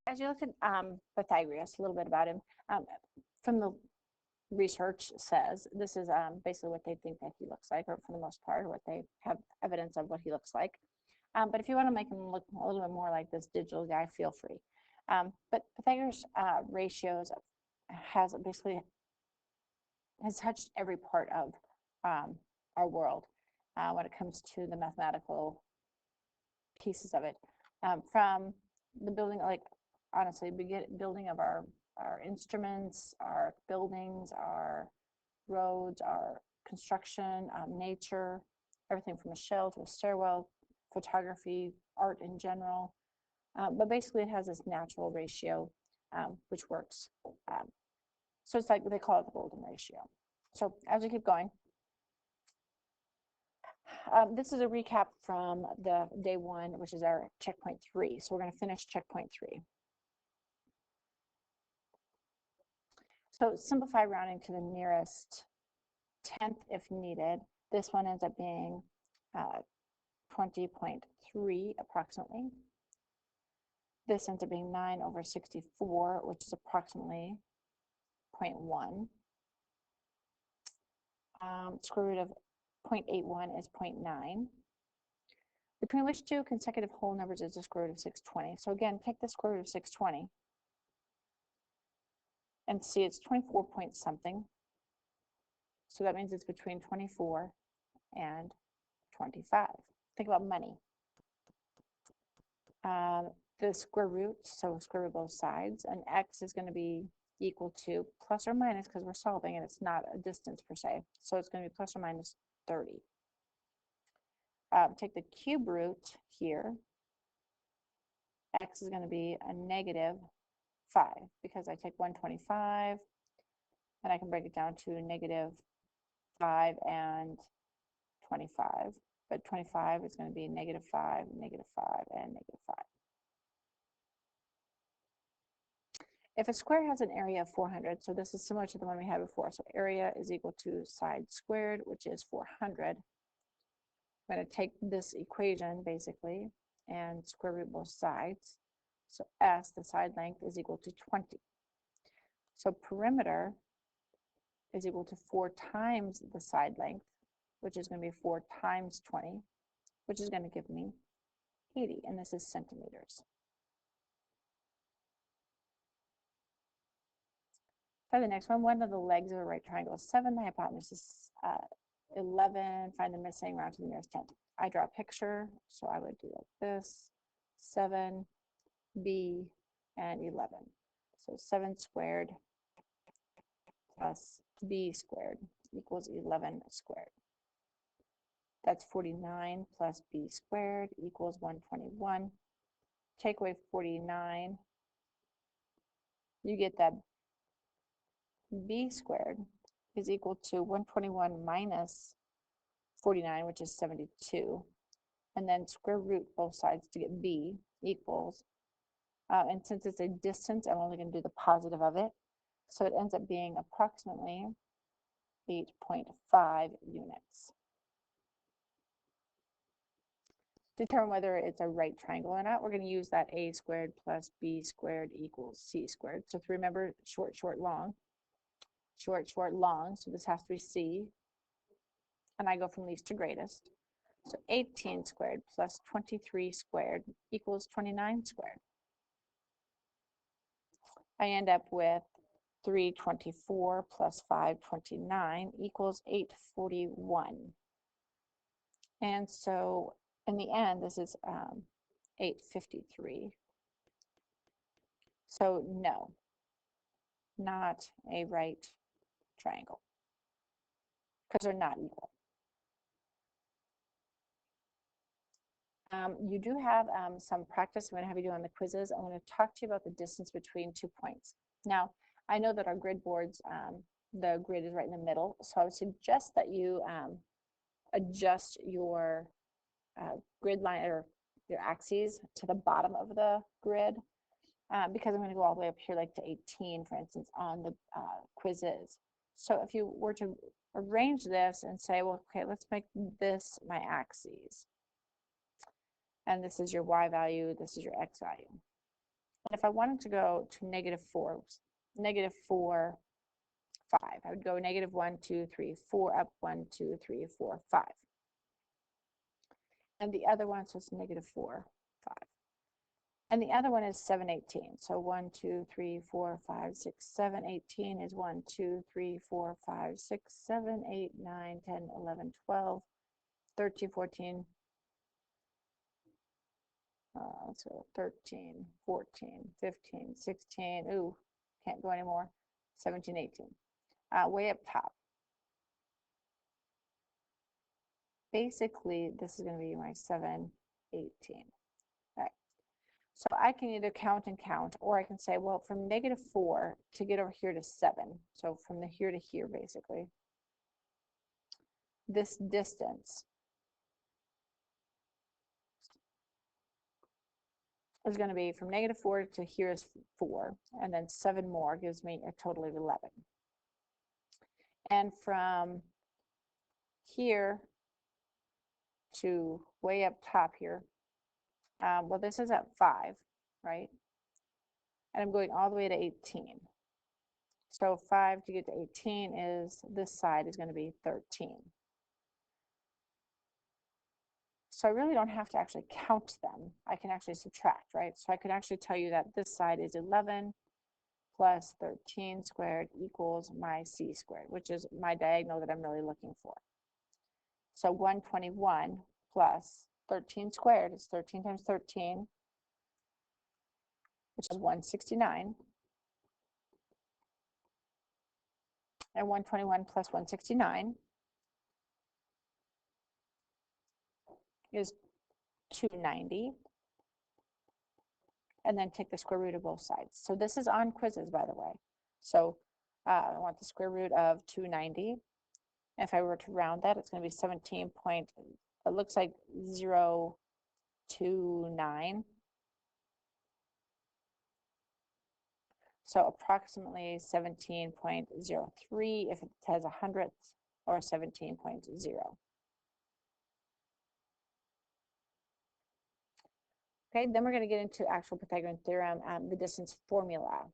as you look at Pythagoras, a little bit about him, from the research says this is basically what they think that he looks like, or for the most part, what they have evidence of what he looks like. But if you want to make him look a little bit more like this digital guy, feel free. But Pythagoras ratios has basically touched every part of our world when it comes to the mathematical pieces of it. From the building, like honestly, building of our instruments, our buildings, our roads, our construction, nature, everything from a shell to a stairwell, photography, art in general. But basically it has this natural ratio, which works. So it's like they call it the golden ratio. So as we keep going, this is a recap from the day one, which is our checkpoint 3. So we're going to finish checkpoint 3. So simplify rounding to the nearest 10th if needed. This one ends up being 20.3 approximately. This ends up being 9 over 64, which is approximately 0.1. Square root of 0.81 is 0.9. Between which two consecutive whole numbers is the square root of 620. So again, take the square root of 620 and see it's 24 point something. So that means it's between 24 and 25. Think about money. The square root, so square root of both sides, and x is going to be equal to plus or minus, because we're solving and it's not a distance per se. So it's going to be plus or minus 30. Take the cube root here. X is going to be a negative 5, because I take 125 and I can break it down to negative 5 and 25. But 25 is going to be negative 5, and negative 5. If a square has an area of 400, so this is similar to the one we had before. So area is equal to side squared, which is 400. I'm going to take this equation basically and square root both sides. So S, the side length, is equal to 20. So perimeter is equal to 4 times the side length, which is going to be 4 times 20, which is going to give me 80, and this is centimeters. Try the next one. One of the legs of a right triangle is 7. The hypotenuse is 11. Find the missing, round to the nearest 10th. I draw a picture, so I would do like this: 7, B, and 11. So 7 squared plus B squared equals 11 squared. That's 49 plus B squared equals 121. Take away 49. You get that B squared is equal to 121 minus 49, which is 72. And then square root both sides to get B equals, and since it's a distance, I'm only going to do the positive of it. So it ends up being approximately 8.5 units. Determine whether it's a right triangle or not. We're going to use that A squared plus B squared equals C squared. So if you remember, short, short, long. Short, short, long. So this has to be C. And I go from least to greatest. So 18 squared plus 23 squared equals 29 squared. I end up with 324 plus 529 equals 841. And so in the end, this is 853. So no, not a right triangle, because they're not equal. You do have some practice I'm going to have you do on the quizzes. I'm going to talk to you about the distance between 2 points. Now, I know that our grid boards, the grid is right in the middle, so I would suggest that you adjust your grid line or your axes to the bottom of the grid, because I'm going to go all the way up here like to 18, for instance, on the quizzes. So if you were to arrange this and say, well, okay, let's make this my axes. And this is your y value, this is your x value. if I wanted to go to -4, 4, 5, I would go -1, 2, 3, 4, up 1, 2, 3, 4, 5. And the other one, so it's -4, 5. And the other one is 7, 18. So 1, 2, 3, 4, 5, 6, 7, 18 is 1, 2, 3, 4, 5, 6, 7, 8, 9, 10, 11, 12, 13, 14. So 13, 14, 15, 16. Ooh, can't go anymore. 17, 18. Way up top. Basically, this is going to be my 7, 18. Right. So I can either count and count, or I can say, well, from -4 to get over here to 7. So from here to here, basically. This distance is going to be from -4 to here is 4, and then 7 more gives me a total of 11. And from here to way up top here, well, this is at 5, right? And I'm going all the way to 18. So 5 to get to 18 is, this side is going to be 13. So I really don't have to actually count them. I can actually subtract, right? So I could actually tell you that this side is 11 plus 13 squared equals my c squared, which is my diagonal that I'm really looking for. So 121 plus 13 squared is 13 times 13, which is 169. And 121 plus 169 is 290. And then take the square root of both sides. So this is on quizzes, by the way. So I want the square root of 290. If I were to round that, it's going to be 17 point, it looks like 0.29. So approximately 17.03 if it has a hundredth, or 17.0. Okay, then we're going to get into actual Pythagorean theorem, the distance formula.